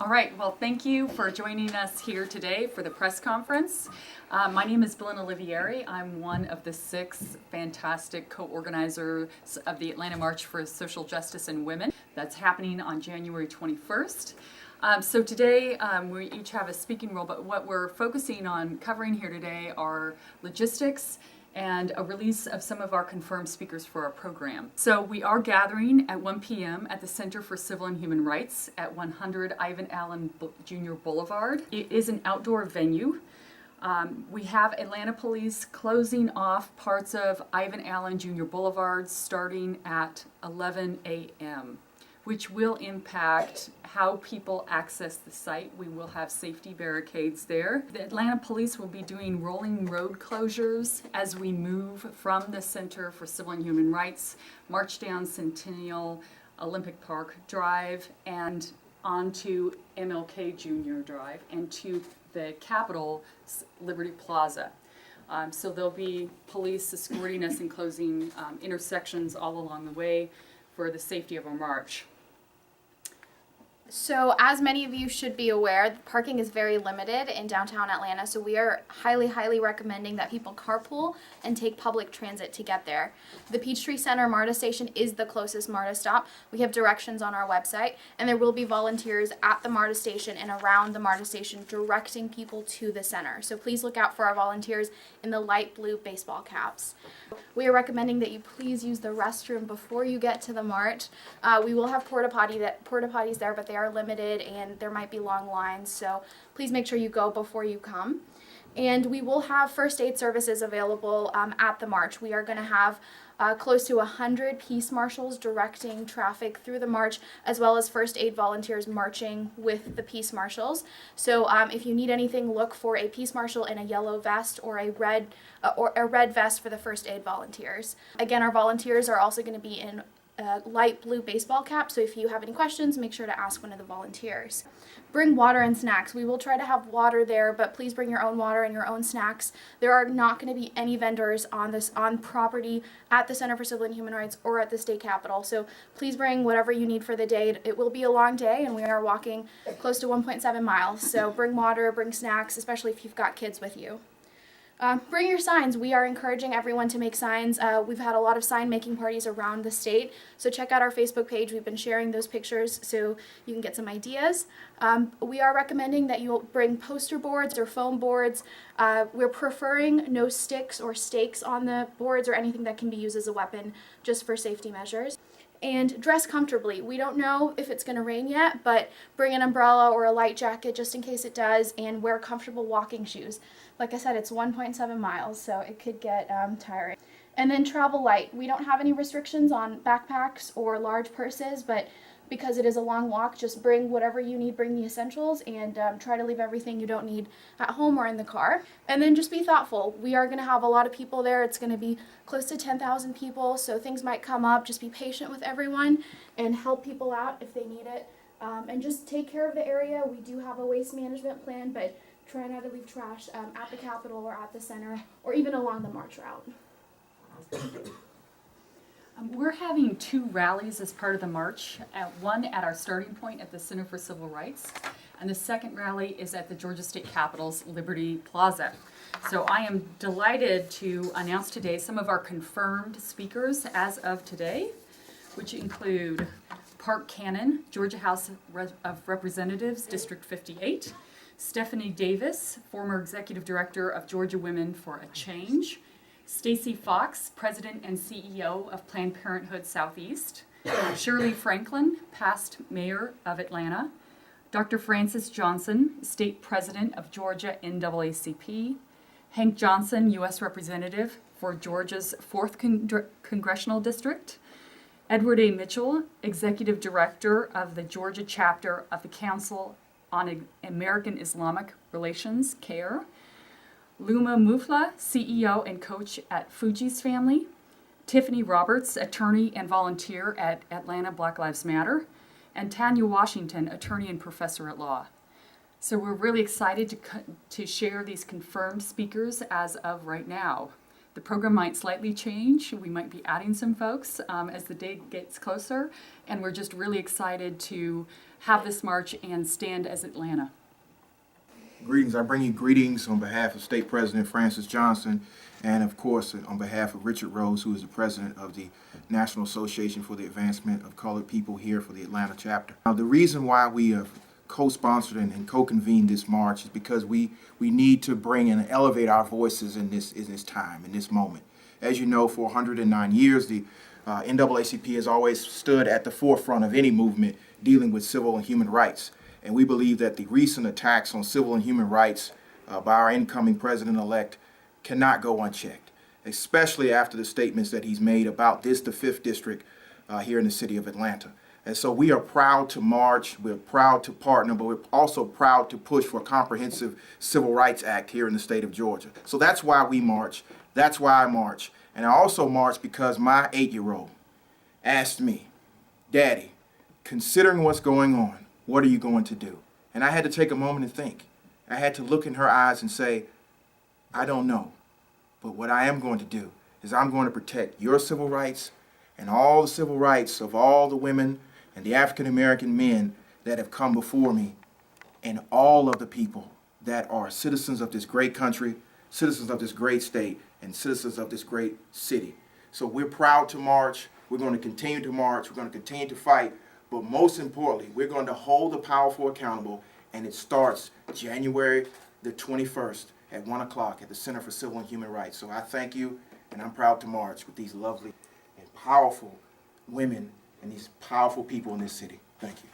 All right, well, thank you for joining us here today for the press conference. My name is Belinda Olivieri. I'm one of the 6 fantastic co-organizers of the Atlanta March for Social Justice and Women. That's happening on January 21st. So today we each have a speaking role, but what we're focusing on covering here today are logistics and a release of some of our confirmed speakers for our program. So we are gathering at 1 p.m. at the Center for Civil and Human Rights at 100 Ivan Allen Jr. Boulevard. It is an outdoor venue. We have Atlanta Police closing off parts of Ivan Allen Jr. Boulevard starting at 11 a.m., which will impact how people access the site. We will have safety barricades there. The Atlanta Police will be doing rolling road closures as we move from the Center for Civil and Human Rights, march down Centennial Olympic Park Drive, and onto MLK Jr. Drive, and to the Capitol Liberty Plaza. So there'll be police escorting us and closing intersections all along the way for the safety of our march. So as many of you should be aware, parking is very limited in downtown Atlanta, so we are highly recommending that people carpool and take public transit to get there. The Peachtree Center MARTA station is the closest MARTA stop. We have directions on our website, and there will be volunteers at the MARTA station and around the MARTA station directing people to the center. So please look out for our volunteers in the light blue baseball caps. We are recommending that you please use the restroom before you get to the march. We will have porta potties there, but they are limited and there might be long lines, so please make sure you go before you come. And we will have first aid services available at the march. We are going to have close to 100 peace marshals directing traffic through the march, as well as first aid volunteers marching with the peace marshals. So if you need anything, look for a peace marshal in a yellow vest or a red vest for the first aid volunteers. Again, our volunteers are also going to be in light blue baseball cap, so if you have any questions, make sure to ask one of the volunteers. Bring water and snacks. We will try to have water there, but please bring your own water and your own snacks. There are not going to be any vendors on property at the Center for Civil and Human Rights or at the state capitol, so please bring whatever you need for the day. It will be a long day, and we are walking close to 1.7 miles, so bring water, bring snacks, especially if you've got kids with you. Bring your signs. We are encouraging everyone to make signs. We've had a lot of sign making parties around the state, so check out our Facebook page. We've been sharing those pictures so you can get some ideas. We are recommending that you bring poster boards or foam boards. We're preferring no sticks or stakes on the boards or anything that can be used as a weapon, just for safety measures. And dress comfortably. We don't know if it's going to rain yet, but bring an umbrella or a light jacket just in case it does, and wear comfortable walking shoes. Like I said, it's 1.7 miles, so it could get tiring. And then travel light. We don't have any restrictions on backpacks or large purses, but because it is a long walk, just bring whatever you need, bring the essentials, and try to leave everything you don't need at home or in the car. And then just be thoughtful. We are going to have a lot of people there. It's going to be close to 10,000 people, so things might come up. Just be patient with everyone and help people out if they need it. And just take care of the area. We do have a waste management plan, but try not to leave trash at the Capitol or at the center or even along the march route. We're having 2 rallies as part of the march, one at our starting point at the Center for Civil Rights, and the second rally is at the Georgia State Capitol's Liberty Plaza. So I am delighted to announce today some of our confirmed speakers as of today, which include Park Cannon, Georgia House of Representatives, District 58, Stephanie Davis, former Executive Director of Georgia Women for a Change, Stacy Fox, President and CEO of Planned Parenthood Southeast, Shirley Franklin, past Mayor of Atlanta, Dr. Francis Johnson, State President of Georgia NAACP, Hank Johnson, U.S. Representative for Georgia's 4th Congressional District, Edward A. Mitchell, Executive Director of the Georgia Chapter of the Council on American Islamic Relations, CARE, Luma Mufla, CEO and coach at Fuji's Family, Tiffany Roberts, attorney and volunteer at Atlanta Black Lives Matter, and Tanya Washington, attorney and professor at law. So we're really excited to share these confirmed speakers as of right now. The program might slightly change. We might be adding some folks as the day gets closer. And we're just really excited to have this march and stand as Atlanta. Greetings. I bring you greetings on behalf of State President Francis Johnson and, of course, on behalf of Richard Rose, who is the president of the National Association for the Advancement of Colored People here for the Atlanta chapter. Now, the reason why we have co-sponsored and co-convened this march is because we need to bring and elevate our voices in this time, in this moment. As you know, for 109 years, the NAACP has always stood at the forefront of any movement dealing with civil and human rights. And we believe that the recent attacks on civil and human rights by our incoming president-elect cannot go unchecked, especially after the statements that he's made about the 5th District here in the city of Atlanta. And so we are proud to march, we're proud to partner, but we're also proud to push for a comprehensive Civil Rights Act here in the state of Georgia. So that's why we march, that's why I march. And I also march because my 8-year-old asked me, "Daddy, considering what's going on, what are you going to do?" And I had to take a moment and think. I had to look in her eyes and say, "I don't know. But what I am going to do is I'm going to protect your civil rights and all the civil rights of all the women and the African American men that have come before me and all of the people that are citizens of this great country, citizens of this great state, and citizens of this great city." So we're proud to march. We're going to continue to march. We're going to continue to fight. But most importantly, we're going to hold the powerful accountable, and it starts January the 21st at 1 o'clock at the Center for Civil and Human Rights. So I thank you, and I'm proud to march with these lovely and powerful women and these powerful people in this city. Thank you.